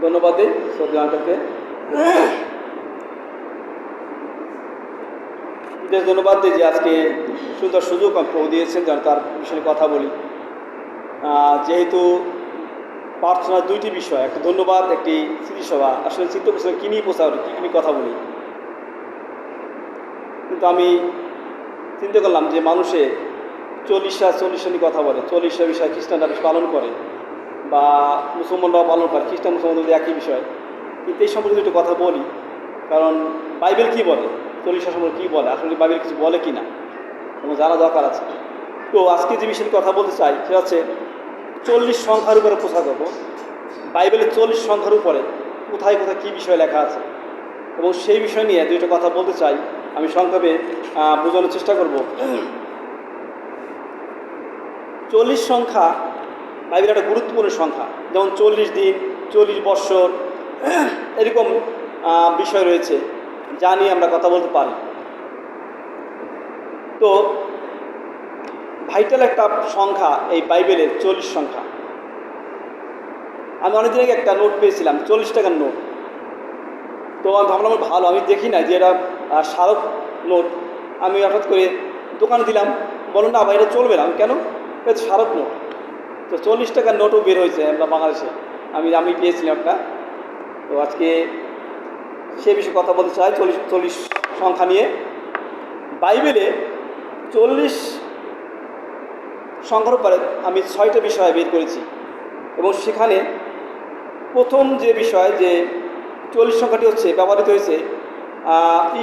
ধন্যবাদ দিই সৌদি আঙ্কেলকে। বেশ ধন্যবাদ দিই যে আজকে সুন্দর সুযোগ প্রভু দিয়েছেন যেন তার বিষয়ে কথা বলি। যেহেতু প্রার্থনার দুইটি বিষয়, একটা ধন্যবাদ, একটি স্মৃতিসভা। আসলে চিত্ত করছিলাম কী নিয়ে প্রচার, কী নিয়ে কথা বলি, কিন্তু আমি চিন্তা করলাম যে মানুষে 40 নিয়ে কথা বলে, 40 বিষয় খ্রিস্টানরা পালন করে বা মুসলমানরাও পালন করে, খ্রিস্টান মুসলমানদের একই বিষয়। কিন্তু এই সম্পর্কে একটু কথা বলি, কারণ বাইবেল কী বলে, 40 সম্পর্কে কী বলে, আসলে বাইবেল কিছু বলে কি না এবং জানা দরকার আছে। তো আজকে যে বিষয়ে কথা বলতে চাই সেটা হচ্ছে 40 সংখ্যার উপরে প্রচার করবো। বাইবেলের 40 সংখ্যার উপরে কোথায় কোথায় কী বিষয় লেখা আছে এবং সেই বিষয় নিয়ে দুইটা কথা বলতে চাই। আমি সংক্ষেপে বোঝানোর চেষ্টা করব। 40 সংখ্যা বাইবেলের একটা গুরুত্বপূর্ণ সংখ্যা, যেমন 40 দিন, 40 বৎসর, এরকম বিষয় রয়েছে যা নিয়ে আমরা কথা বলতে পারি। তো ভাইটাল একটা সংখ্যা এই বাইবেলের 40 সংখ্যা। আমি অনেকদিন আগে একটা নোট পেয়েছিলাম, 40 টাকার নোট। তো আমি ভাবলাম ভালো, আমি দেখি না যে এটা স্মারক নোট। আমি হঠাৎ করে দোকানে দিলাম, বলুন না ভাই এটা চলবে না। আমি কেন, এটা স্মারক নোট। তো 40 টাকার নোটও বের হয়েছে আমরা বাংলাদেশে, আমি পেয়েছিলাম একটা। তো আজকে সে বিষয়ে কথা বলতে চাই 40 সংখ্যা নিয়ে। বাইবেলে 40 সংখ্যার উপরে আমি 6টা বিষয় বের করেছি এবং সেখানে প্রথম যে বিষয় যে 40 সংখ্যাটি হচ্ছে ব্যবহৃত হয়েছে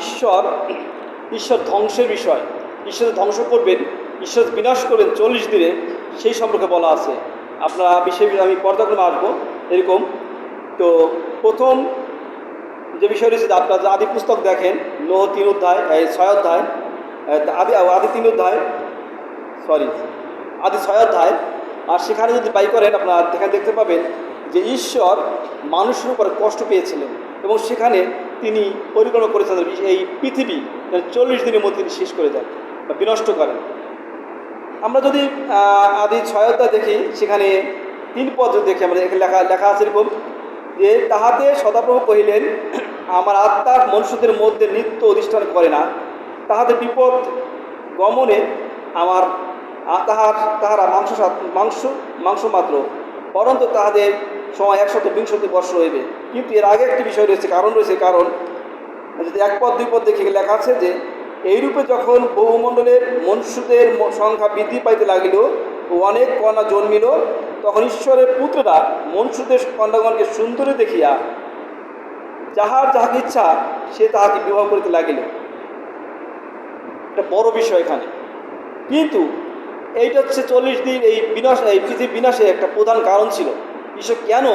ঈশ্বর ধ্বংসের বিষয়। ঈশ্বর ধ্বংস করবেন, ঈশ্বর বিনাশ করবেন 40 দিনে, সেই সম্পর্কে বলা আছে। আপনারা বিষয়ে আমি পর্যায়ক্রমে আসবো এরকম। তো প্রথম যে বিষয় রয়েছে, আপনারা আদি পুস্তক দেখেন, নোহ 3 অধ্যায়, 6 অধ্যায়, আদি 3 অধ্যায়, আদি 6 অধ্যায়। আর সেখানে যদি বাই করেন আপনারা সেখানে দেখতে পাবেন যে ঈশ্বর মানুষের উপরে কষ্ট পেয়েছিলেন এবং সেখানে তিনি পরিকল্পনা করেছিলেন এই পৃথিবী 40 দিনের মধ্যে তিনি শেষ করে দেন বা বিনষ্ট করেন। আমরা যদি আদি 6 অধ্যায় দেখি, সেখানে 3 পদ দেখি, আমরা এখানে লেখা আছে এরকম যে তাহাতে সদাপ্রভু কহিলেন, আমার আত্মার মনুষ্যদের মধ্যে নিত্য অধিষ্ঠান করে না, তাহাদের বিপদ গমনে আমার তাহারা মাংস মাত্র, পরন্তু তাহাদের সময় 120 বর্ষ হইবে। কিন্তু এর আগে একটি বিষয় রয়েছে, কারণ যদি 1 পদ 2 পদ দেখে লেখা আছে যে এইরূপে যখন বহুমণ্ডলের মনুষ্যদের সংখ্যা বৃদ্ধি পাইতে লাগিল ও অনেক কন্যা জন্মিল, তখন ঈশ্বরের পুত্ররা মনুষ্যদের কন্যাগণকে সুন্দরী দেখিয়া যাহাকে ইচ্ছা সে তাহাকে বিবাহ করিতে লাগিল। এটা বড় বিষয় এখানে। কিন্তু এইটা হচ্ছে 40 দিন এই পৃথিবী বিনাশে একটা প্রধান কারণ ছিল। ঈশ্বর কেন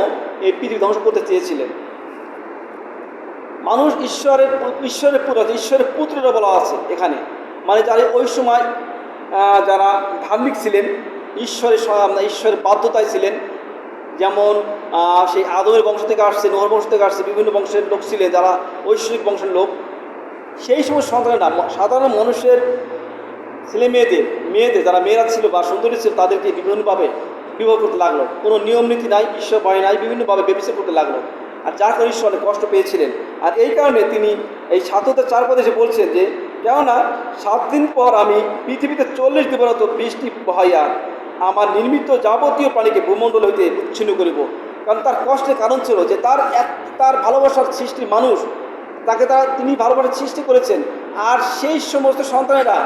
এই পৃথিবী ধ্বংস করতে চেয়েছিলেন? মানুষ ঈশ্বরের পুত্ররা বলা আছে এখানে, মানে যারা ওই সময় যারা ধার্মিক ছিলেন, ঈশ্বরের বাধ্যতায় ছিলেন। যেমন সেই আদমের বংশ থেকে আসছে, নোহর বংশ থেকে আসছে, বিভিন্ন বংশের লোক ছিলেন যারা ঐশ্বরিক বংশের লোক। সেই সময় সন্তানেরা সাধারণ মানুষের ছেলে মেয়েদের যারা মেয়েরা ছিল বা সুন্দরী ছিল তাদেরকে বিভিন্নভাবে বিবাহ করতে লাগলো। কোনো নিয়ম নীতি নাই, ঈশ্বর ভয় নাই, বিভিন্নভাবে ব্যবচার করতে লাগলো। আর যার কারণে ঈশ্বর অনেক কষ্ট পেয়েছিলেন। আর এই কারণে তিনি এই 7 অধ্যায় 4 পদে এসে বলছেন যে কেননা 7 দিন পর আমি পৃথিবীতে 40 দিবরাত বৃষ্টি বহাইয়া আমার নির্মিত যাবতীয় প্রাণীকে ভূমণ্ডল হইতে বিচ্ছিন্ন করিব। কারণ তার কষ্টের কারণ ছিল যে তার ভালোবাসার সৃষ্টি মানুষ, তিনি ভালোবাসার সৃষ্টি করেছেন। আর সেই সমস্ত সন্তানেরা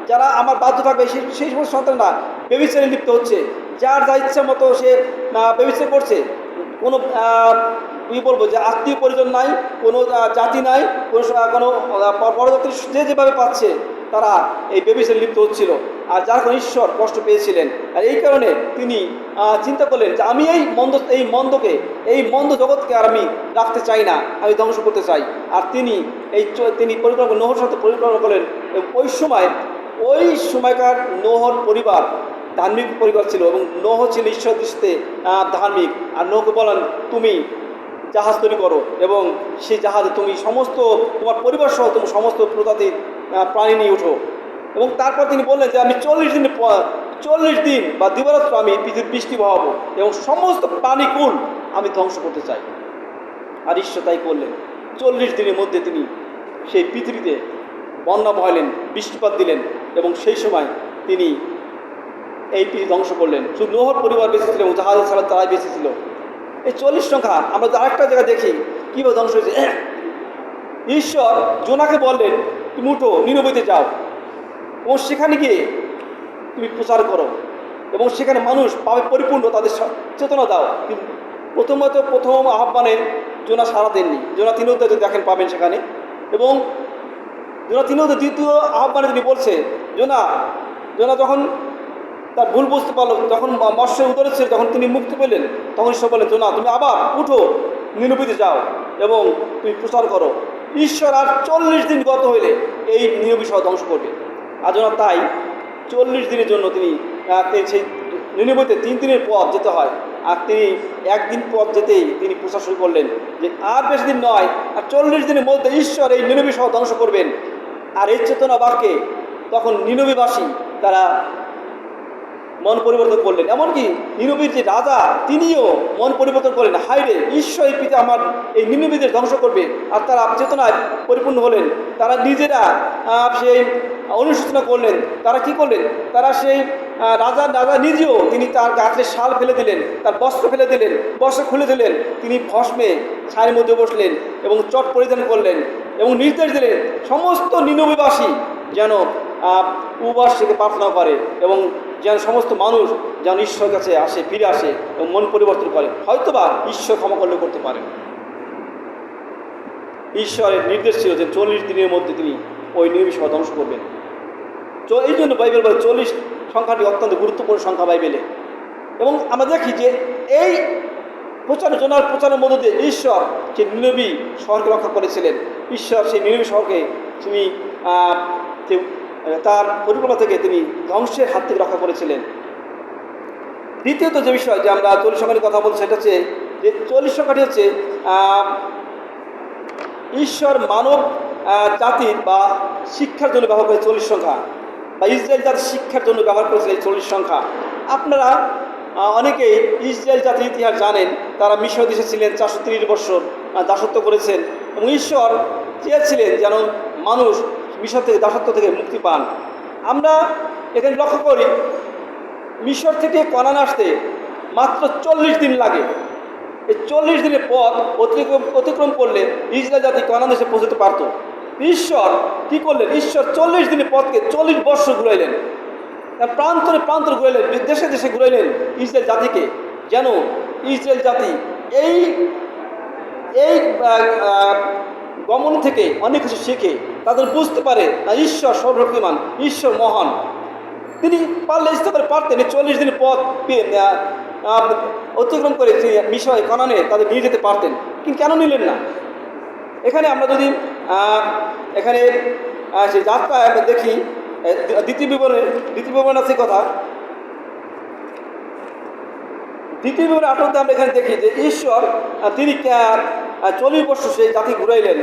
যারা আমার বাধ্য থাকবে, সেই সমস্ত সন্তানেরা ব্যভিচারে লিপ্ত হচ্ছে, যার যা ইচ্ছা মতো সে ব্যভিচার করছে। কোনো বলবো যে আত্মীয় পরিজন নাই, কোনো জাতি নাই, কোনো পরজাতি যে যেভাবে পাচ্ছে তারা এই ব্যভিচারে লিপ্ত হচ্ছিল। আর যার কারণে ঈশ্বর কষ্ট পেয়েছিলেন। আর এই কারণে তিনি চিন্তা করলেন যে আমি এই মন্দ জগৎকে আর আমি রাখতে চাই না, আমি ধ্বংস করতে চাই। আর তিনি পরিকল্পনা নোহর সাথে পরিকল্পনা করলেন। ওই সময়কার নোহর পরিবার ধার্মিক পরিবার ছিল এবং নোহ ছিল ঈশ্বর দৃষ্টিতে ধার্মিক। আর নোহকে বলেন তুমি জাহাজ তৈরি করো এবং সেই জাহাজে তুমি তোমার পরিবার সহ তুমি সমস্ত প্রজাতির প্রাণী নিয়ে ওঠো। এবং তারপর তিনি বললেন যে আমি 40 দিন বা দিবারাত্র আমি পৃথিবীর বৃষ্টি বহাবো এবং সমস্ত প্রাণীকুল আমি ধ্বংস করতে চাই। আর ঈশ্বর তাই করলেন। 40 দিনের মধ্যে তিনি সেই পৃথিবীতে বন্যা বহালেন, বৃষ্টিপাত দিলেন, এবং সেই সময় তিনি এই পৃথিবী ধ্বংস করলেন। শুধু নোহর পরিবার বেঁচে ছিল এবং জাহাজ ছাড়া তারাই বেঁচে ছিল। এই 40 সংখ্যা আমরা আরেকটা জায়গায় দেখি কীভাবে ধ্বংস হয়েছে। ঈশ্বর জোনাকে বললেন, তুমি উঠো, নিনবেতে যাও এবং সেখানে গিয়ে তুমি প্রচার করো এবং সেখানে মানুষ পাবে পরিপূর্ণ, তাদের চেতনা দাও। কিন্তু প্রথম আহ্বানে জোনা সাড়া দেননি। জোনা 3 অধ্যায় দেখেন পাবেন সেখানে। এবং জোনা 3 অধ্যায় 2য় আহ্বানে তিনি বলছে, জোনা যখন তার ভুল বুঝতে পারলো, যখন মৎস্যের উদরে ছিল, যখন তিনি মুক্তি পেলেন, তখন ঈশ্বর বললেন, জোনা তুমি আবার উঠো, নিনবেতে যাও এবং তুমি প্রচার করো। ঈশ্বর আর 40 দিন গত হইলে এই নিনবে শহর ধ্বংস করবে। আর জোনা তাই 40 দিনের জন্য তিনি সেই নিনবেতে 3 দিনের পথ যেতে হয়। আর তিনি 1 দিন পথ যেতেই তিনি প্রচার শুরু করলেন যে আর বেশি দিন নয়, আর 40 দিনের মধ্যে ঈশ্বর এই নিনবে শহর ধ্বংস করবেন। আর এই চেতনা বাক্যে তখন নিনবেবাসী তারা মন পরিবর্তন করলেন। এমনকি নিনবের যে রাজা তিনিও মন পরিবর্তন করলেন, হায়রে ঈশ্বর এই পিতা আমার এই নিনবেদের ধ্বংস করবে। আর তারা চেতনায় পরিপূর্ণ হলেন। তারা নিজেরা সেই অনুশোচনা করলেন। তারা কি করলেন? তারা সেই রাজা নিজেও তিনি তার গাছের শাল ফেলে দিলেন, তার বস্ত্র ফেলে দিলেন, বস্ত্র খুলে দিলেন। তিনি ভস্মে ছায়ের মধ্যে বসলেন এবং চট পরিধান করলেন এবং নির্দেশ দিলেন সমস্ত নিনবেবাসী যেন উপবাস থেকে প্রার্থনা করে এবং যেন সমস্ত মানুষ যেন ঈশ্বরের কাছে আসে, ফিরে আসে এবং মন পরিবর্তন করে। হয়তোবা ঈশ্বর ক্ষমা করলে করতে পারেন। ঈশ্বরের নির্দেশ ছিল যে 40 দিনের মধ্যে তিনি ওই নিনবে শহর ধ্বংস করবেন। তো এই জন্য বাইবেল বলে 40 সংখ্যাটি অত্যন্ত গুরুত্বপূর্ণ সংখ্যা বাইবেলে। এবং আমরা দেখি যে এই প্রচারের মধ্য দিয়ে ঈশ্বর সেই নিনবে শহরকে রক্ষা করেছিলেন। ঈশ্বর সেই নিনবে শহরকে তিনি তার পরিকল্পনা থেকে তিনি ধ্বংসের হাত থেকে রক্ষা করেছিলেন। দ্বিতীয়ত যে বিষয় যে আমরা 40 সংখ্যাটির কথা বলছি, সেটা হচ্ছে যে 40 সংখ্যাটি হচ্ছে ঈশ্বর মানব জাতির বা শিক্ষার জন্য ব্যবহার করে 40 সংখ্যা, বা ইসরায়েল জাতির শিক্ষার জন্য ব্যবহার করেছিল এই 40 সংখ্যা। আপনারা অনেকেই ইসরায়েল জাতির ইতিহাস জানেন। তারা মিশর দেশে ছিলেন, 430 বছর দাসত্ব করেছেন এবং ঈশ্বর চেয়েছিলেন যেন মানুষ মিশর থেকে দাসত্ব থেকে মুক্তি পান। আমরা এখানে লক্ষ্য করি মিশর থেকে কনান আসতে মাত্র 40 দিন লাগে। এই 40 দিনের পথ অতিক্রম করলে ইসরায়েল জাতি কনান দেশে পৌঁছতে পারত। ঈশ্বর কী করলেন? ঈশ্বর 40 দিনের পথকে 40 বৎসর ঘুরাইলেন, প্রান্তরে ঘুরাইলেন, দেশে দেশে ঘুরাইলেন ইসরায়েল জাতিকে, যেন ইসরায়েল জাতি এই গমন থেকে অনেক কিছু শেখে, তাদের বুঝতে পারে না ঈশ্বর সর্বশক্তিমান, ঈশ্বর মহান। তিনি পারলে ইচ্ছা করে পারতেন 40 দিনের পথ অতিক্রম করে মিশর কানানে তাদের নিয়ে যেতে পারতেন, কিন্তু কেন নিলেন না? এখানে আমরা যদি এখানে সেই যাত্রা দেখি, দ্বিতীয় বিবরণ আছে কথা, দ্বিতীয় বিবরণ 8 আমরা এখানে দেখি যে ঈশ্বর তিনি 40 বছর সেই জাতি ঘুরাইলেন।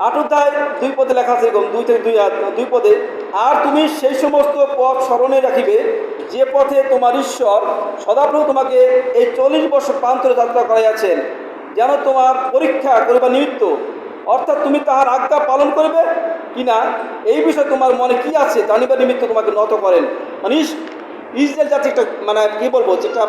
8 অধ্যায় 2 পদে লেখা আছে, এরকম 2 থেকে 2 পদে, আর তুমি সেই সমস্ত পথ স্মরণে রাখিবে যে পথে তোমার ঈশ্বর সদাপ্রভু তোমাকে এই 40 বছর প্রান্তরে যাত্রা করাইয়াছেন, যেন তোমার পরীক্ষা করিবার নিমিত্ত, অর্থাৎ তুমি তাহার আজ্ঞা পালন করবে কিনা এই বিষয়ে তোমার মনে কি আছে জানিবার নিমিত্ত তোমাকে নত করেন। মানে ইসরায়েল জাতি একটা কী বলবো, যেটা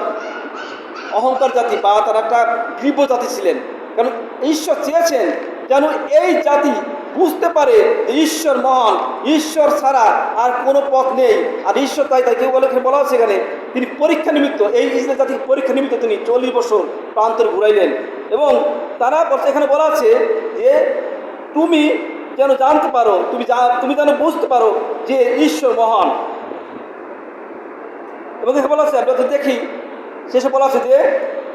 অহংকার জাতি বা তারা একটা গৃহ জাতি ছিলেন। কারণ ঈশ্বর চেয়েছেন যেন এই জাতি বুঝতে পারে যে ঈশ্বর মহান, ঈশ্বর ছাড়া আর কোনো পথ নেই। আর ঈশ্বর তাই কেউ বলা হচ্ছে এখানে তিনি পরীক্ষা নিমিত্ত, এই ইসরায়েল জাতির পরীক্ষা নিমিত্ত তিনি 40 বছর প্রান্তরে ঘুরাইলেন। এবং তারা এখানে বলা আছে যে তুমি যেন জানতে পারো, তুমি যেন বুঝতে পারো যে ঈশ্বর মহান। এবং এখানে বলা আছে, আমরা দেখি শেষে বলা আছে যে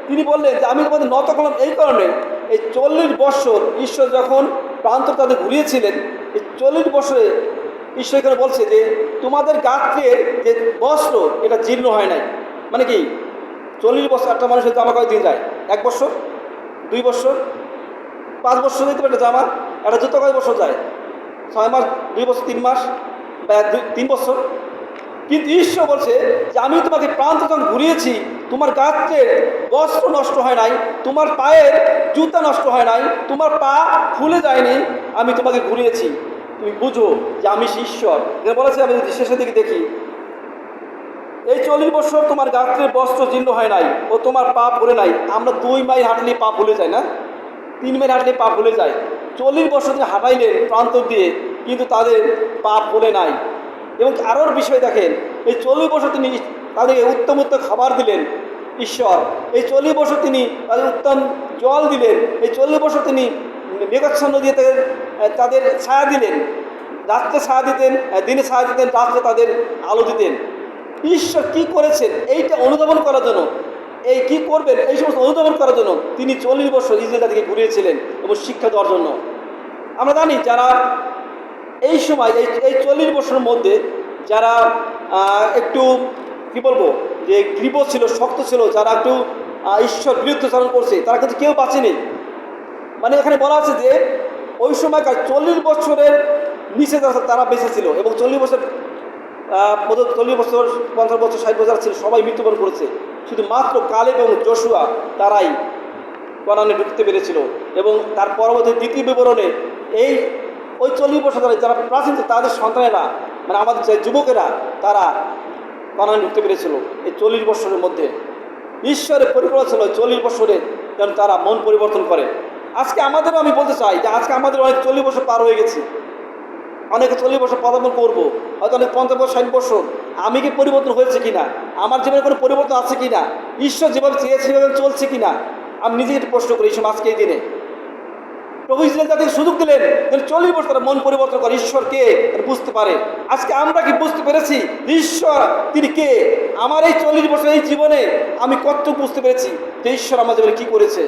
তিনি বললেন যে আমি তোমাদের নত করলাম এই কারণে, এই 40 বছর ঈশ্বর যখন প্রান্তর তাদের ঘুরিয়েছিলেন, এই 40 বছরে ঈশ্বর এখানে বলছে যে তোমাদের গাত্রের যে বস্ত্র এটা জীর্ণ হয় নাই। মানে কি 40 বছর একটা মানুষের জামা কয়েকদিন যায়? 1 বছর, 2 বছর, 5 বছর দিতে পারে একটা জামা। একটা জুতো কয়েক বছর যায়? 6 মাস, 2 বছর, 3 মাস বা 3 বছর। কিন্তু ঈশ্বর বলছে যে আমি তোমাকে প্রান্ত যখন ঘুরিয়েছি, তোমার গাত্রের বস্ত্র নষ্ট হয় নাই, তোমার পায়ের জুতা নষ্ট হয় নাই, তোমার পা ফুলে যায়নি, আমি তোমাকে ঘুরিয়েছি। তুমি বুঝো যে আমি ঈশ্বর। এখানে বলেছে, আমি যদি শেষের দিকে দেখি, এই 40 বছর তোমার গাত্রের বস্ত্র জীর্ণ হয় নাই ও তোমার পা ফুলে নাই। আমরা 2 মাইল হাঁটলে পা ফুলে যায় না, 3 মাইল হাঁটলে পা ফুলে যায়। 40 বছর তিনি হাঁটাইলেন প্রান্ত দিয়ে, কিন্তু তাদের পা ফুলে নাই। এবং আরও বিষয় দেখেন, এই 40 বছর তিনি তাদেরকে উত্তম উত্তম খাবার দিলেন ঈশ্বর। এই 40 বছর তিনি তাদের উত্তম জল দিলেন। এই 40 বছর তিনি মেঘাচ্ছন্ন দিয়ে তাদের ছায়া দিলেন। রাত্রে ছায়া দিতেন, দিনে ছায়া দিতেন, রাত্রে তাদের আলো দিতেন। ঈশ্বর কি করেছেন এইটা অনুধাবন করার জন্য, এই কি করবেন এই সমস্ত অনুধাবন করার জন্য তিনি 40 বছর ইসরায়েল জাতিকে ঘুরিয়েছিলেন এবং শিক্ষা দেওয়ার জন্য। আমরা জানি যারা এই সময় এই 40 বছরের মধ্যে যারা একটু কি বলবো যে কৃপ ছিল, শক্ত ছিল, যারা একটু ঈশ্বর বিরুদ্ধাচরণ করছে, তারা কিন্তু কেউ বাঁচেনি। মানে এখানে বলা আছে যে ওই সময়কার 40 বছরের নিচে তারা বেঁচে ছিল, এবং 40 বছর 40 বছর 50 বছর 60 বছর ছিল, সবাই মৃত্যুবরণ করেছে। শুধুমাত্র কালেব এবং যশোয়া তারাই কনানে ঢুকতে পেরেছিল। এবং তার পরবর্তী দ্বিতীয় বিবরণে ওই 40 বছর যারা প্রাচীন তাদের সন্তানেরা, মানে আমাদের যে যুবকেরা, তারা কনানে ঢুকতে পেরেছিল এই 40 বছরের মধ্যে। ঈশ্বরের পরিকল্পনা ছিল 40 বছরে যেন তারা মন পরিবর্তন করে। আজকে আমাদেরও আমি বলতে চাই যে আজকে আমাদের অনেক 40 বছর পার হয়ে গেছে, অনেকে 40 বছর পদার্পণ করবো, হয়তো অনেক 50 বছর 60 বছর। আমি কি পরিবর্তন হয়েছে কিনা, আমার জীবনে কোনো পরিবর্তন আছে কিনা, ঈশ্বর যেভাবে চেয়েছে সেভাবে চলছে কিনা, আমি নিজেকে একটু প্রশ্ন করি এই সময় আজকে এই দিনে। প্রভু ইসরায়েল জাতিকে সুযোগ দিলেন 40 বছর তারা মন পরিবর্তন করে ঈশ্বরকে বুঝতে পারে। আজকে আমরা কি বুঝতে পেরেছি ঈশ্বর তিনি কে? আমার এই 40 বছর এই জীবনে আমি কতটুকু বুঝতে পেরেছি যে ঈশ্বর আমার জীবনে কি করেছে?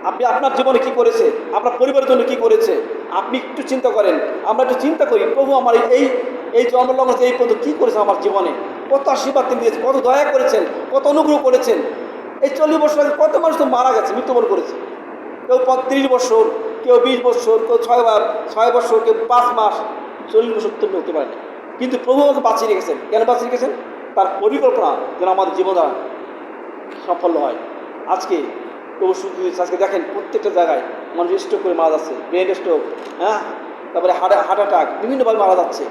আপনি আপনার জীবনে কি করেছে, আপনার পরিবারের জন্য কি করেছে? আপনি একটু চিন্তা করেন, আমরা একটু চিন্তা করি প্রভু আমার এই জন্মলগ্ন এই পর্যন্ত কী করেছে আমার জীবনে, কত আশীর্বাদ তিনি দিয়েছেন, কত দয়া করেছেন, কত অনুগ্রহ করেছেন। এই 40 বছর আগে কত মানুষ তো মারা গেছে, মৃত্যুবরণ করেছে। কেউ 30 বছর, কেউ 20 বছর, কেউ 6 বছর, কেউ 5 মাস। 40 বছর তুমি হতে পারে না, কিন্তু প্রভু আমাকে বাঁচিয়ে রেখেছেন। কেন বাঁচিয়ে রেখেছেন? তার পরিকল্পনা যেন আমাদের জীবনটা সাফল্য হয়। আজকে প্রভু সুযোগ দিয়েছে। আজকে দেখেন প্রত্যেকটা জায়গায় মানুষ স্ট্রোক করে মারা যাচ্ছে, ব্রেন স্ট্রোক, তারপরে হার্ট অ্যাটাক, বিভিন্নভাবে মারা যাচ্ছে।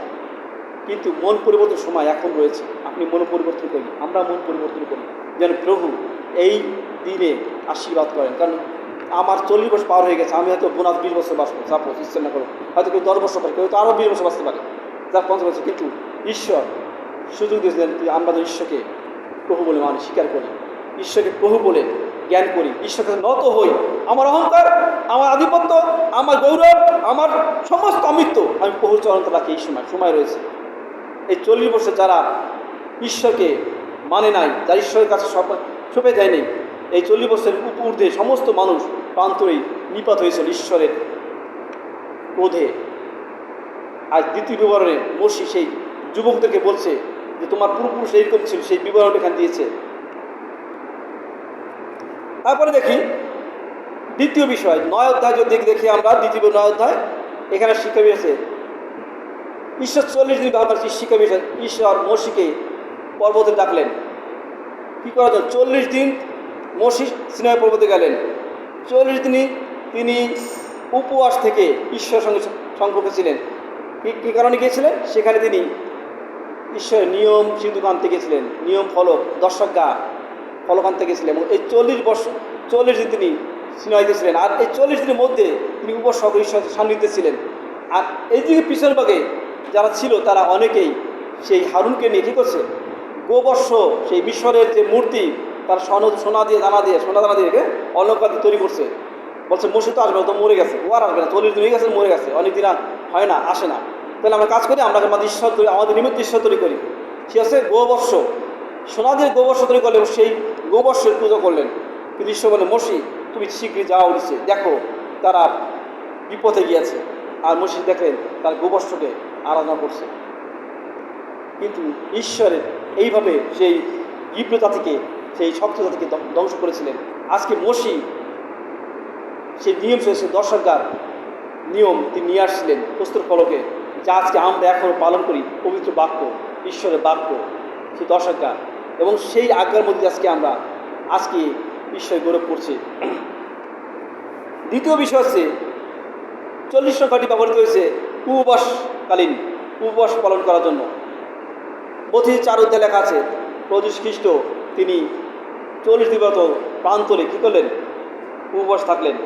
কিন্তু মন পরিবর্তনের সময় এখন রয়েছে। আপনি মন পরিবর্তন করি, আমরা মন পরিবর্তন করি, যেন প্রভু এই দিনে আশীর্বাদ করেন। কারণ আমার 40 বছর পার হয়ে গেছে, আমি হয়তো বোনাস 20 বছর বাঁচবো, সাপোজ ইচ্ছা না করো, হয়তো কেউ 10 বছর পারে, কেউ তো আরও 20 বছর বাঁচতে পারে, যার 50 বছর। কিন্তু ঈশ্বর সুযোগ দিয়েছিলেন আমরা যেন ঈশ্বরকে প্রভু বলে মানে স্বীকার করি, ঈশ্বরকে প্রভু বলে জ্ঞান করি, ঈশ্বরকে নত হই। আমার অহংকার, আমার আধিপত্য, আমার গৌরব, আমার সমস্ত অমৃত্য আমি প্রভুর চরণে রাখি। এই সময় রয়েছে। এই 40 বছর যারা ঈশ্বরকে মানে নাই, যারা ঈশ্বরের কাছে সঁপে যায়নি, এই 40 বছরের ঊর্ধ্বে সমস্ত মানুষ প্রান্তরেই নিপাত হয়েছিল ঈশ্বরের ক্রোধে। আজ দ্বিতীয় বিবরণে মোশি সেই যুবকদেরকে বলছে যে তোমার পূর্বপুরুষ এইরকম ছিল, সেই বিবরণ এখানে দিয়েছে। তারপরে দেখি দ্বিতীয় বিষয় 9 অধ্যায় যদি দেখি আমরা, দ্বিতীয় 9 অধ্যায়, এখানে শিক্ষা বিষয় ঈশ্বর 40 দিন ব্যবহার করছে। শিক্ষা বিষয় ঈশ্বর মোশিকে পর্বতে ডাকলেন কী করার জন্য। 40 দিন মোশি সিনাই পর্বতে গেলেন। 40 দিনই তিনি উপবাস থেকে ঈশ্বরের সঙ্গে সম্পর্কে ছিলেন। কী কারণে গিয়েছিলেন? সেখানে তিনি ঈশ্বরের নিয়ম সিন্ধুক আনতে গেছিলেন, নিয়ম ফলক, দর্শকগা ফলক আনতে গেছিলেন। এবং এই 40 দিন তিনি সিনাইতে ছিলেন। আর এই 40 দিনের মধ্যে তিনি উপবাস ঈশ্বরের সান্নিধ্যে ছিলেন। আর এইদিকে পিছন ভাগে যারা ছিল তারা অনেকেই সেই হারুনকে নিয়ে কী করছে, গোবর্ষ, সেই মিশরের যে মূর্তি, তার সোনা দানা দিয়ে অলঙ্কার তৈরি করছে। বলছে মোশি তো আসবে, তো মরে গেছে, ও আর আসবে না, 40 দিন হয়ে গেছে, মরে গেছে, অনেক দিন হয় না, আসে না। তাহলে আমরা কাজ করি, আমরা আমাদের ঈশ্বর তৈরি, আমাদের নিমিত্ত ঈশ্বর তৈরি করি। সে হচ্ছে গোবর্ষ, সোনা দিয়ে গোবর্ষ তৈরি করলে সেই গোবর্ষের পুজো করলেন। কিন্তু ঈশ্বর বলে মোশি তুমি শীঘ্রই যাও নিচে, দেখো তারা বিপথে গিয়েছে। আর মোশি দেখলেন তার গোবর্ষকে আরাধনা করছে। কিন্তু ঈশ্বরের এইভাবে সেই ইব্র জাতিকে, সেই শক্ত জাতিকে ধ্বংস করেছিলেন। আজকে মোশি সেই নিয়ম, সে দর্শকগার নিয়ম তিনি নিয়ে আসছিলেন প্রস্তুত ফলকে, যা আজকে আমরা এখনও পালন করি, পবিত্র বাক্য, ঈশ্বরের বাক্য, সেই 10 আজ্ঞা, এবং সেই আজ্ঞার মধ্যে আজকে ঈশ্বর গৌরব করছে। দ্বিতীয় বিষয় হচ্ছে 40 সংখ্যাটি ব্যবহৃত হয়েছে উপবাসকালীন উপবাস পালন করার জন্য। মথি 4 অধ্যায়ে লেখা আছে, প্রভু যীশু খ্রিস্ট তিনি 40 দিবস প্রান্তরে কী করলেন? উপবাস থাকলেন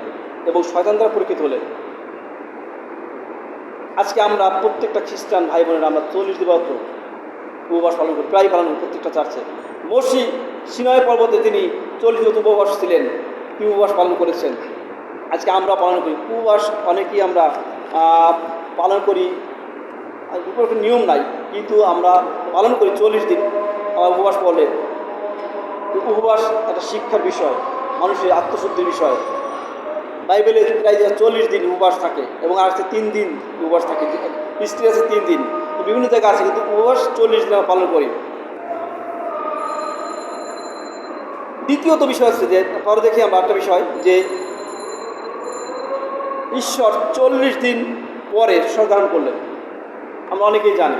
এবং শয়তান দ্বারা পরীক্ষিত হলেন। আজকে আমরা প্রত্যেকটা খ্রিস্টান ভাই বোনেরা আমরা 40 দিবস উপবাস পালন করি, প্রায় পালন করি প্রত্যেকটা চার্চে। মসি সিনাই পর্বতে তিনি 40 দিবস উপবাস ছিলেন, তিনি উপবাস পালন করেছেন। আজকে আমরা পালন করি উপবাস, অনেকেই আমরা পালন করি, উপর নিয়ম নাই, কিন্তু আমরা পালন করি 40 দিন উপবাস বলে। উপবাস একটা শিক্ষার বিষয়, মানুষের আত্মশুদ্ধির বিষয়। বাইবেলে প্রায় 40 দিন উপবাস থাকে এবং আর 3 দিন উপবাস থাকে, হিস্ট্রি আছে 3 দিন, বিভিন্ন জায়গায় আছে, কিন্তু উপবাস 40 দিন পালন করি। দ্বিতীয়ত বিষয় হচ্ছে যে, পরে দেখি আমরা একটা বিষয় যে ঈশ্বর 40 দিন পরে স্বর্গারোহণ করলেন, আমরা অনেকেই জানি।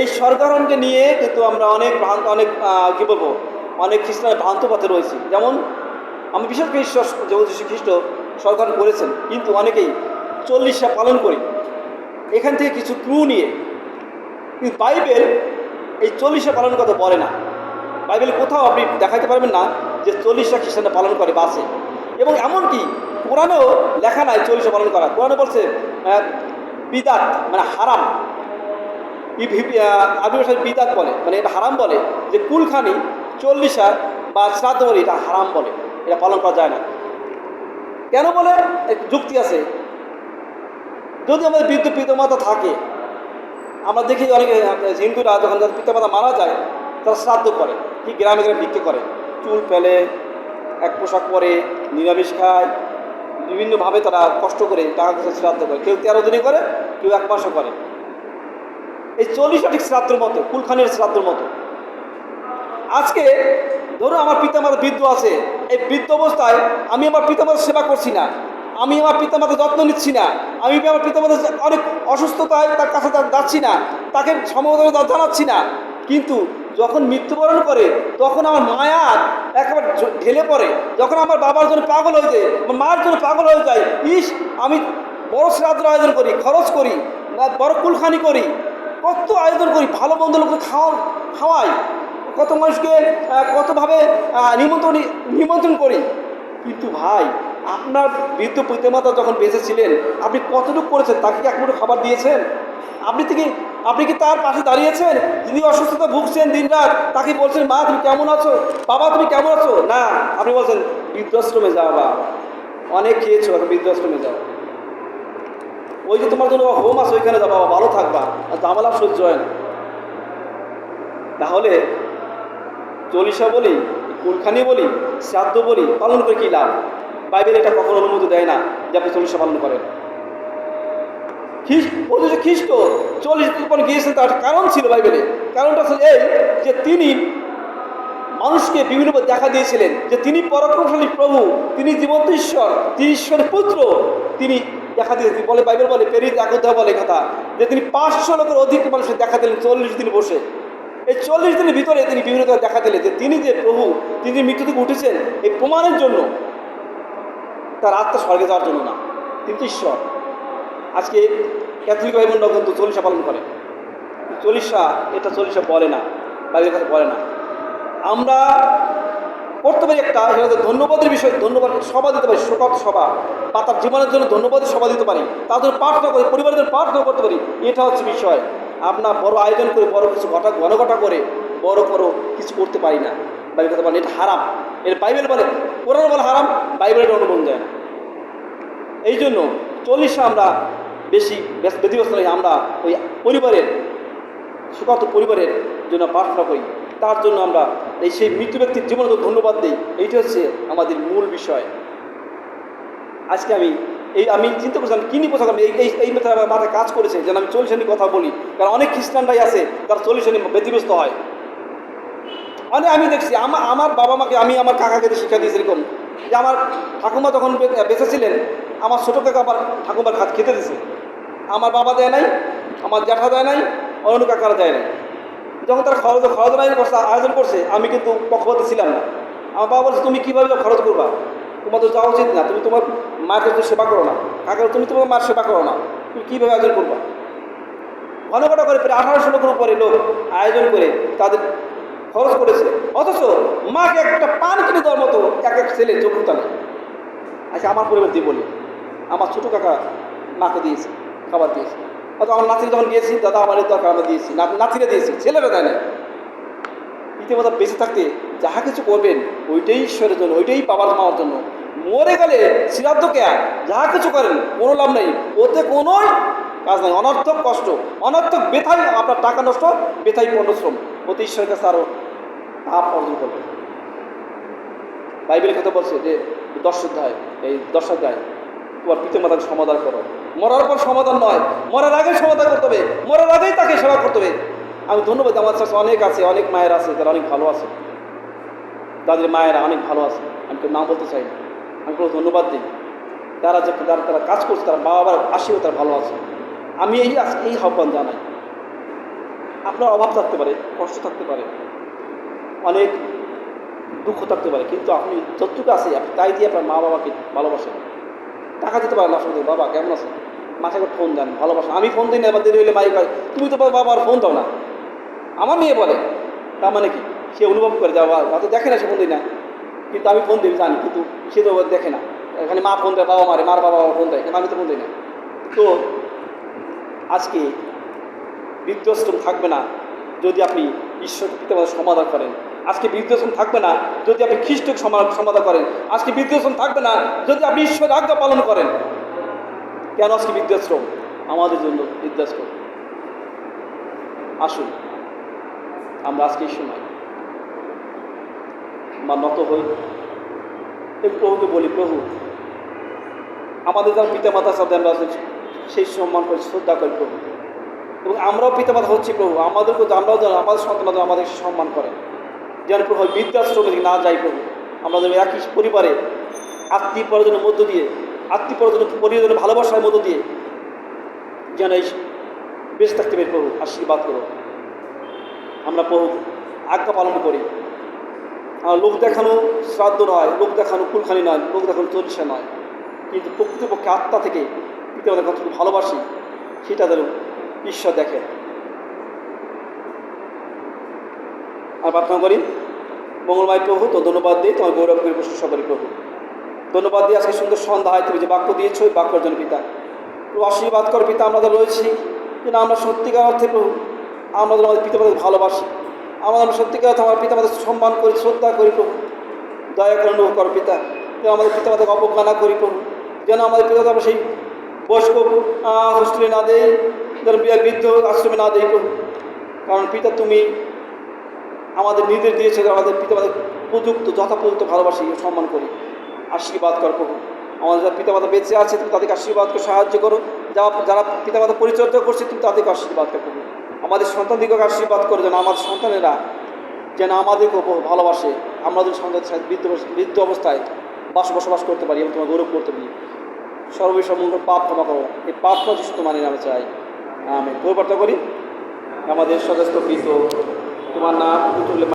এই স্বর্গারোহণকে নিয়ে কিন্তু আমরা অনেক কী বলবো, অনেক খ্রিস্টানের ভ্রান্ত পথে রয়েছি। যেমন আমি বিশেষ করে ঈশ্বর যীশু খ্রিস্ট স্বর্গারোহণ করেছেন, কিন্তু অনেকেই 40টা পালন করি এখান থেকে কিছু ক্লু নিয়ে। কিন্তু বাইবেল এই 40টা পালনের কথা বলে না। বাইবেল কোথাও আপনি দেখাতে পারবেন না যে 40টা খ্রিস্টানরা পালন করে বাসে, এবং এমনকি কোরআনেও লেখা নাই 40টা পালন করা। কোরআনে বলছে বিদাত মানে হারাম, আরবি ভাষায় বিদাত বলে, মানে এটা হারাম বলে, যে কুলখানি 40টা বা শ্রাদ্ধ বলে এটা হারাম বলে, এটা পালন করা যায় না। কেন বলে? যুক্তি আছে। যদি আমাদের বৃদ্ধ পিতামাতা থাকে, আমরা দেখি অনেকে হিন্দুরা যখন যাদের পিতামাতা মারা যায় তারা শ্রাদ্ধ করে, কি গ্রামে গ্রামে ভিক্ষে করে, চুল ফেলে, এক পোশাক পরে, নিরামিষ খায়, বিভিন্নভাবে তারা কষ্ট করে টাকা পয়সা শ্রাদ্ধ করে। কেউ 13 দিনে করে, কেউ 1 মাসও করে। এই 40টা ঠিক শ্রাদ্ধের মতো, কুলখানের শ্রাদ্ধের মতো। আজকে ধরুন আমার পিতামাতা বৃদ্ধ আছে, এই বৃদ্ধ অবস্থায় আমি আমার পিতামাতার সেবা করছি না, আমি আমার পিতামাতার যত্ন নিচ্ছি না, আমি আমার পিতামাতার অনেক অসুস্থতায় তার কাছে যাচ্ছি না, তাকে সমবেদনা জানাচ্ছি না। কিন্তু যখন মৃত্যুবরণ করে তখন আমার মায়া একেবারে ঢেলে পড়ে। যখন আমার বাবার জন্য পাগল হয়ে যায়, আমার মার জন্য পাগল হয়ে যায়, আমি বড় শ্রাদ্ধের আয়োজন করি, খরচ করি, বড় কুলখানি করি, কত আয়োজন করি, ভালো মন্দ লোককে খাওয়াই, কত মানুষকে কতভাবে নিমন্ত্রণ করি। কিন্তু ভাই, আপনার বৃদ্ধ পিতামাতা যখন বেঁচে ছিলেন আপনি কতটুকু করেছেন? তাকে কি এক মুঠো খাবার দিয়েছেন? আপনি কি তার পাশে দাঁড়িয়েছেন? যিনি অসুস্থতা ভুগছেন দিন রাত, তাকে বলছেন মা তুমি কেমন আছো, বাবা তুমি কেমন আছো? না, আপনি বলছেন বৃদ্ধাশ্রমে যাও, বা অনেক খেয়েছো, এখন বৃদ্ধাশ্রমে যাও, ওই যে তোমার জন্য হোম আছে ওইখানে যাও, বাবা ভালো থাকবা, জামালা সহ্য হয় না। তাহলে 40টা বলি, কুলখানি বলি, শ্রাদ্ধ বলি, পালন করে কী লাভ? বাইবেল এটা কখনো অনুমতি দেয় না যে আপনি 40টা পালন করেন। খ্রিস্ট 40 দিন গিয়েছেন, তার কারণ ছিল বাইবেলে। কারণটা ছিল এই যে তিনি মানুষকে বিভিন্নভাবে দেখা দিয়েছিলেন যে তিনি পরাক্রমশালী প্রভু, তিনি জীবন্ত ঈশ্বর, তিনি ঈশ্বরের পুত্র। তিনি দেখা দিয়েছেন, বলে বাইবেল বলে, প্রেরিত 1 অধ্যায় বলে কথা যে তিনি 500 লোকের অধিক মানুষের দেখা দিলেন 40 দিন বসে। এই 40 দিনের ভিতরে তিনি বিভিন্ন দেখা দিলেন যে তিনি যে প্রভু, তিনি যে মৃত্যু থেকে উঠেছেন এই প্রমাণের জন্য, তার আত্মা স্বর্গে যাওয়ার জন্য না, তিনি তো ঈশ্বর। আজকে ক্যাথলিক ভাই বোনরা কিন্তু 40টা পালন করে, 40টা বলে না, বাইবেলের কথা বলে না। আমরা করতে পারি একটা, সেটা হচ্ছে ধন্যবাদের বিষয়, ধন্যবাদ সভা দিতে পারি, শোকত সভা বা তার জীবনের জন্য ধন্যবাদের সভা দিতে পারি, তার জন্য প্রার্থনা করি, পরিবারের জন্য প্রার্থনা করতে পারি। এটা হচ্ছে বিষয়। আপনার বড় আয়োজন করে, বড় কিছু ঘনঘটা করে বড় কিছু করতে পারি না। বাইবেল কথা বলে এটা হারাম, এটা বাইবেল বলে, কোরআন বলে হারাম, বাইবেলের অনুমোদন দেয় না। এই জন্য 40টা আমরা বেশি ব্যতিব্যস্ত নই, আমরা ওই পরিবারের সুখাত পরিবারের জন্য প্রার্থনা করি, তার জন্য আমরা সেই মৃত্যু ব্যক্তির জীবনে ধন্যবাদ দিই। এইটা হচ্ছে আমাদের মূল বিষয়। আজকে আমি চিন্তা করছিলাম কী নিয়ে কথা এই মাথায় কাজ করেছে যেন আমি 40টা নিয়ে কথা বলি, কারণ অনেক খ্রিস্টানরাই আছে তারা 40টা নিয়ে ব্যতিব্যস্ত হয়। আমি দেখছি আমার বাবা মাকে, আমি আমার কাকাকে শিক্ষা দিয়েছি এরকম যে আমার ঠাকুমা যখন বেঁচে ছিলেন, আমার ছোটো কাকা আমার ঠাকুমার খেতে দিয়েছে, আমার বাবা দেয় নাই, আমার জ্যাঠা দেয় নাই, অন্য কাকারা দেয় নাই। যখন তারা খরচ আয়োজন করছে, আমি কিন্তু পক্ষপাতে ছিলাম না। আমার বাবা বলছে, তুমি কীভাবে খরচ করবা, তোমার তো যাওয়া উচিত না, তুমি তোমার মাকে তো সেবা করো না, কাকার তুমি তোমার মার সেবা করো না, তুমি কীভাবে আয়োজন করবা। ঘন ঘন করে প্রায় 1800 লোকের উপরে লোক আয়োজন করে তাদের খরচ করেছে, অথচ মাকে একটা পান কিনে দেওয়ার মতো এক এক ছেলে যোগ্যতা নেই। আচ্ছা, আমার পরিবার দিয়ে বলি, আমার ছোটো কাকা মাকে দিয়েছে, খাবার দিয়েছে, অথবা আমার নাতিরা যখন গিয়েছি, দাদা আমার দরকার আমরা দিয়েছি, নাতিরা দিয়েছি, ছেলেরা দেয় না। ইতিমধ্যে বেঁচে থাকতে যাহা কিছু করবেন ওইটাই ঈশ্বরের জন্য, ওইটাই বাবার মাওয়ার জন্য। মরে গেলে শ্রাদ্ধকে যাহা কিছু করেন কোনো লাভ নেই, ওতে কোনো কাজ নাই, অনর্থক কষ্ট, অনর্থক বেথাই আপনার টাকা নষ্ট, বেথাই পরিশ্রম, ওতে ঈশ্বরের কাছে আরও পাপ অর্জন করবে। বাইবেলের কথা বলছে যে 10 অধ্যায়, এই 10 অধ্যায় তোমার পিতামাতাকে সমাধান করো। মরার পর সমাধান নয়, মরার আগেই সমাধান করতে হবে, মরার আগেই তাকে সেবা করতে হবে। আমি ধন্যবাদ, আমার কাছে অনেক আছে, অনেক মায়ের আছে যারা অনেক ভালো আছে, তাদের মায়েরা অনেক ভালো আছে, আমি কেউ নাম বলতে চাই না, আমি কোনো ধন্যবাদ দিই। তারা তারা কাজ করছে, তারা মা বাবার আশীর্বাদ, তারা ভালো আছে। আমি এই আহ্বান জানাই, আপনার অভাব থাকতে পারে, কষ্ট থাকতে পারে, অনেক দুঃখ থাকতে পারে, কিন্তু আপনি যতটুকু আছে আপনি তাই দিয়ে আপনার মা বাবাকে ভালোবাসেন। টাকা দিতে পারেন না, শুধু বাবা কেমন আছে, মাথায় করে ফোন দেন, ভালোবাসেন। আমি ফোন দিই না, এবার দেরি হলে মাই ভাই তুমি তো বাবার ফোন দাও না, আমার মেয়ে বলে। তার মানে কি, সে অনুভব করে যাওয়া, হয়তো দেখে না, সে ফোন দিই না, কিন্তু আমি ফোন দিই জানি, কিন্তু সে তো দেখে না। এখানে মা ফোন দেয়, বাবা মারে, মার বাবা ফোন দেয়, কিন্তু আমি তো ফোন দিই না। তো আজকে বৃদ্ধাশ্রম থাকবে না যদি আপনি ঈশ্বরকে পিতামাতার সমাধান করেন। আজকে বৃদ্ধাশ্রম থাকবে না যদি আপনি খ্রিস্টকে সমাধান করেন। আজকে বৃদ্ধাশ্রম থাকবে না যদি আপনি ঈশ্বরের আজ্ঞা পালন করেন। কেন আজকে বৃদ্ধাশ্রম? আমাদের জন্য বৃদ্ধাশ্রম। আসুন আমরা আজকে এই সময় আমরা নত হই এবং প্রভুকে বলি, প্রভু আমাদের যারা পিতামাতা সাথে আমরা সেই সম্মান করি, শ্রদ্ধা করি প্রভু, এবং আমরাও পিতামাতা হচ্ছি প্রভু, আমাদেরকে আমরাও যেন আমাদের সন্তানরা আমাদের সম্মান করে, যেন প্রভু বৃদ্ধাশ্রমে না যাই প্রভু। আমরা যেন একই পরিবারে আত্মীয় পরিজনের মধ্য দিয়ে, আত্মীয় পরিজনের ভালোবাসার মধ্য দিয়ে যেন এই বেঁচে থাকতে পারি প্রভু। আশীর্বাদ করো। আমরা প্রভু আজ্ঞা পালন করি। লোক দেখানো শ্রাদ্ধ নয়, লোক দেখানো কুলখানি নয়, লোক দেখানো চল্লিশা নয়, কিন্তু প্রকৃতপক্ষে আত্মা থেকে পিতামাতার কতটুকু ভালোবাসি সেটা যেন ঈশ্বর দেখে। আর প্রার্থনা করি, মঙ্গলময় প্রভু, তো ধন্যবাদ দিই, তোমার গৌরব করে প্রশংসা করি প্রভু। ধন্যবাদ দিই আজকে সুন্দর সন্ধ্যায় তুমি যে বাক্য দিয়েছো, ওই বাক্যের জন্য পিতা প্রভু আশীর্বাদ কর। পিতা আমরা রয়েছি যেন আমরা সত্যিকার অর্থে প্রভু আমাদের পিতামাতাকে ভালোবাসি, আমরা সত্যিকার অর্থে আমার পিতামাতাকে সম্মান করি, শ্রদ্ধা করি প্রভু। দয়া করে অনুভব করো পিতা, যেন আমাদের পিতামাতাকে অবজ্ঞা না করি প্রভু, যেন আমাদের পিতামাতা আমরা সেই বয়স্ক হোস্টেলে না দেই, যেন বৃদ্ধ আশ্রমে না দেই প্রভু। কারণ পিতা তুমি আমাদের নির্দেশ দিয়েছে, আমাদের পিতামাতা উপযুক্ত যথাপযুক্ত ভালোবাসি, সম্মান করি। আশীর্বাদ কর প্রভু। আমাদের যারা পিতামাতা বেঁচে আছে তুমি তাদেরকে আশীর্বাদ করে সাহায্য করো, যারা পিতামাতা পরিচর্যা করছে তুমি তাদেরকে আশীর্বাদ কর প্রভু। আমাদের সন্তানদিগকে আশীর্বাদ করে যেন আমাদের সন্তানেরা যেন আমাদেরকে ভালোবাসে, আমাদের সন্তানের সাথে বৃদ্ধ অবস্থায় বসবাস করতে পারি এবং তোমার গৌরব করতে পারি। সর্ববিষয় মঙ্গল পাপ ক্ষমা করো, এই পাপ ক্ষমা যিশু তোমার নামে চাই, আমি পরিবর্তন করি। আমাদের সদস্য পিত তোমার নাম